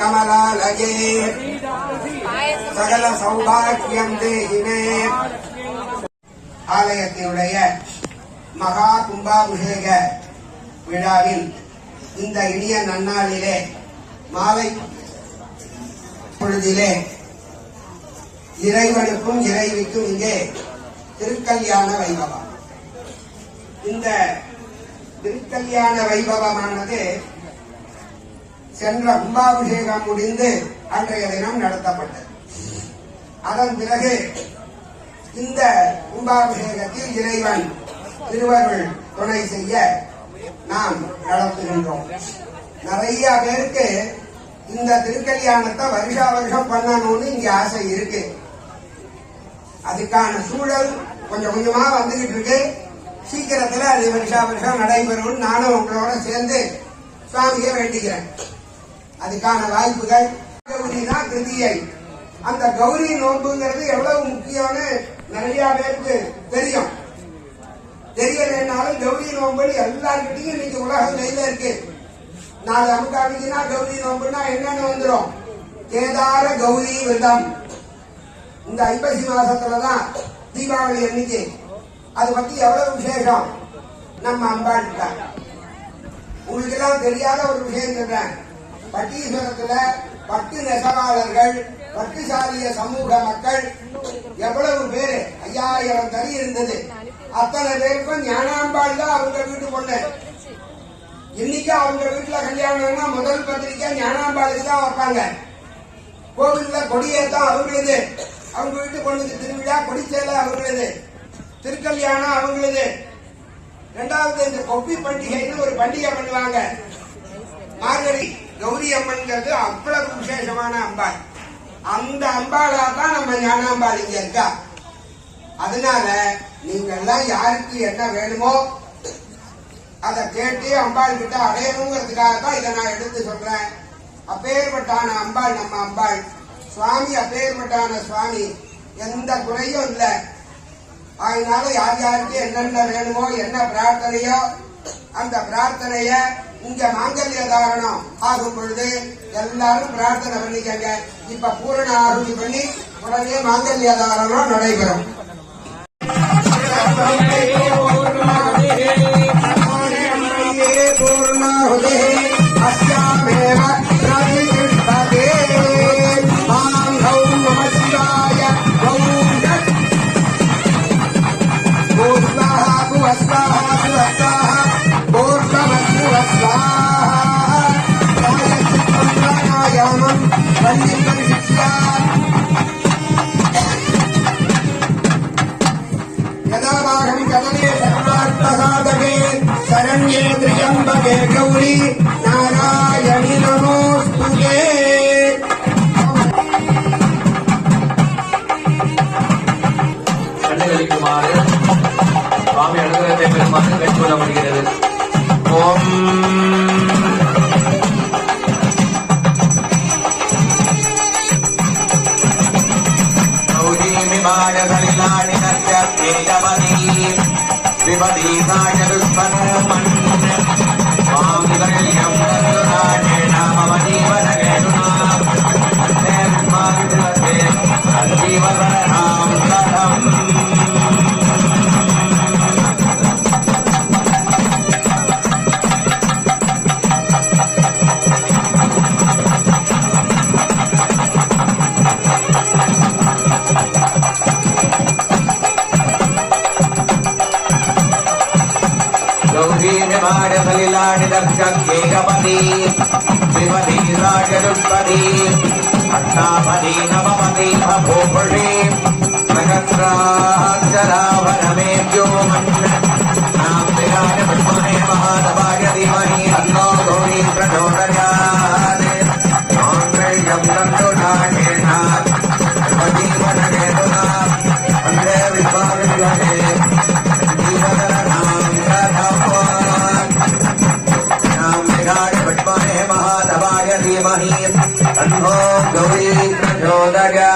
கமலாலயே சகல சௌபாக்கியம் தேகிமே. ஆலயத்தினுடைய மகா கும்பாபிஷேக விழாவில் இந்த இனிய நன்னாளிலே மாலை பொழுதிலே இறைவனுக்கும் இறைவிக்கும் இங்கே திருக்கல்யாண வைபவம். இந்த திருக்கல்யாண வைபவமானது சென்ற கும்பாபிஷேகம் முடிந்து அன்றைய தினம் நடத்தப்பட்டது. அதன் பிறகு இந்த கும்பாபிஷேகத்தில் இறைவன் திருவருள் துணை செய்ய நாம் நடத்துகின்றோம். நிறைய பேருக்கு இந்த திருக்கல்யாணத்தை வருஷா வருஷம் பண்ணணும்னு இங்க ஆசை இருக்கு. அதுக்கான சூழல் கொஞ்சம் கொஞ்சமா வந்துகிட்டு இருக்கு. சீக்கிரத்துல அது வருஷா வருஷம் நடைபெறும். நானும் உங்களோட சேர்ந்து சுவாமியை வேண்டிக்கிறேன். அதுக்கான வாய்ப்புகள். கௌரி தான் கிருதியை. அந்த கௌரி நோன்புங்கிறது எவ்வளவு முக்கியம்னு நிறைய பேருக்கு தெரியும். தெரியலனாலும் கௌரி நோன்பு எல்லாருக்கிட்டையும் இன்னைக்கு உலகம் கையில இருக்கு. நாலு அமுக்காமிக்குன்னா கௌரி நோன்புனா என்னன்னு வந்துடும். கேதார கௌரி விரதம். இந்த ஐப்பசி மாசத்துலதான் தீபாவளி அன்னைக்கு. அது பத்தி எவ்வளவு விசேஷம் நம்ம அம்பாள். உங்களுக்கு எல்லாம் தெரியாத ஒரு விஷயம் சொல்றேன். பட்டீஸ்வரத்துல பட்டு நெசவாளர்கள், பட்டுசாலிய சமூக மக்கள் எவ்வளவு பேரு, 5000 தறி இருந்தது. அத்தனை பேருக்கும் ஞானாம்பாள் தான் அவங்க வீட்டு பொண்ணு. இன்னைக்கு அவங்க வீட்டுல கல்யாணம்னா முதல் பத்திரிக்கை ஞானாம்பாளுக்கு தான் வைப்பாங்க. கோவில்ல கொடியேத்தான் அவங்களது. அவங்க வீட்டு பொண்ணுக்கு திருவிழா, கொடிச்சேலை அவங்களது, திருக்கல்யாணம் அவங்களது. ரெண்டாவது இந்த கொப்பி பண்டிகைன்னு ஒரு பண்டிகை பண்ணுவாங்க. மார்கழி கௌரி அம்மன்கிறது அவ்வளவு விசேஷமான அம்பாள். அந்த அம்பாளா தான் நம்ம ஞானாம்பாள் இங்க இருக்கா. அதனால நீங்க எல்லாம் யாருக்கு என்ன வேணுமோ அதை கேட்டு அம்பாள் கிட்ட அடையணுங்கிறதுக்காக தான் இதை நான் எடுத்து சொல்றேன். அப்பேற்பட்டான அம்பாள் நம்ம அம்பாள். சுவாமி அப்பேற்பட்டான சுவாமி. எந்த குறையும் இல்லை. அதனால யார் யாருக்கு என்னென்ன வேணுமோ, என்ன பிரார்த்தனையோ அந்த பிரார்த்தனைய இங்க மாங்கல்ய தாரணம் ஆகும் பொழுது எல்லாரும் பிரார்த்தனை பண்ணிக்கங்க. இப்ப பூரண ஆகுதி பண்ணி உடனே மாங்கல்ய தாரணம் நடைபெறும். பூர்ணாஹுதி அஸ்யாமேவ பிரதிஷ்டதே மாம் கௌம் நம சிவாய கௌம் தத் பூர்ணாஹ புவஸ்வாஹ சுவஸ்வாஹ பூர்ணமஸ்வாஹ காயசித்தம் பிராணாயாமம் வல்லிகம் சிக்ஷ்யா யதாவாகம் கதலே சர்வார்த்தசாதகே சரண்யே த்ரியம்பகே கௌரி நாராயணி நமோஸ்துதே. கண்டுகளிக்குமாறு சுவாமி அனுகிரகத்தை பெறுமாறு கேட்டுக்கொள்ளப்படுகிறது. ஓம் கௌரீமிமாய கலிலாணி நத்யேயமணி விபதீசாய துஷ்மனோ மன் மாமிகல்யம் தந்துராணே நாமவதீவனகேதுனா அத்தே விஸ்மாவிதுவதே சஞ்சீவசரணாம் சதம். கலிலாணி தர்க்கேகபதி விபதி ராஜருஷ்பதி அஷ்டாபதி நவபதி அபோபுஷி சகஸ்ராட்சராவணமேத்யோ மன்ன நாம் விராஜ வித்மஹே மகாதவாய தீமஹி தன்னோ கௌரி பிரச்சோதயாத். மாங்கல்யம் தந்துநாதேன வதீவனகேதுனா வந்தே விஸ்வாமித்ரே महाधवाय धीमहि तन्नो गौरी प्रचोदयात्.